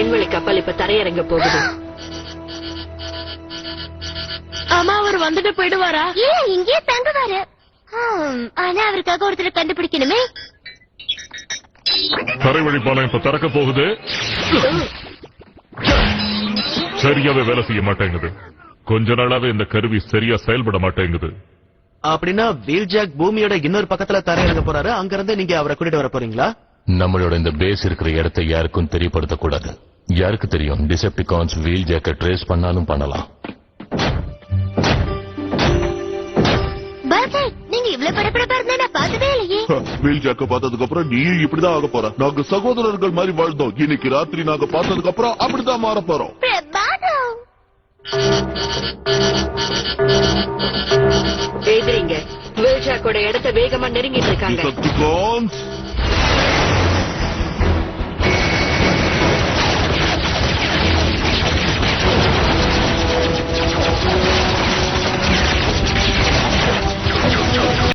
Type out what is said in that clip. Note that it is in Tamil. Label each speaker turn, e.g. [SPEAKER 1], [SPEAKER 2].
[SPEAKER 1] விண்வெளி கப்பல் இப்ப தரையிறங்க போகுது.
[SPEAKER 2] ஆமா, அவர் வந்துட்டு போயிடுவாரா?
[SPEAKER 3] ஏன் இங்கே தங்குவாரு. ஆனா அவருக்காக ஒருத்தர் கண்டுபிடிக்கணுமே.
[SPEAKER 4] தரைவழி பாலம் இப்ப திறக்க போகுது. சரியாவே வேலை செய்ய மாட்டேங்குது. கொஞ்ச நாளாவே இந்த கருவி சரியா செயல்பட மாட்டேங்குது.
[SPEAKER 5] அப்படின்னா வீல் ஜாக் பூமியோட இன்னொரு பக்கத்துல தரையிறங்க போறாரு. அங்கிருந்து நீங்க அவரை கூட்டிட்டு வர போறீங்களா?
[SPEAKER 6] நம்மளோட இந்த பேஸ் இருக்கிற இடத்தை யாருக்கும் தெரியப்படுத்தக்கூடாது. யாருக்கு தெரியும், டிசெப்டிகான்ஸ் வீல் ஜாக்கை ட்ரேஸ் பண்ணாலும் பண்ணலாம்.
[SPEAKER 3] நீங்க இவ்வளவு படப்படப்பா இருந்தா நான் பார்த்ததே இல்லையே.
[SPEAKER 7] வீல் ஜாக்க பார்த்ததுக்கு அப்புறம் நீ இப்படிதான் ஆக போற. நாங்க சகோதரர்கள் மாதிரி வாழ்ந்தோம். இன்னைக்கு ராத்திரி நாங்க பார்த்ததுக்கு அப்புறம் அப்படிதான் மாற போறோம்.
[SPEAKER 1] எதிரிங்க வீல் ஜாக்கோட இடத்தை வேகமா நெருங்கிட்டு இருக்காங்க.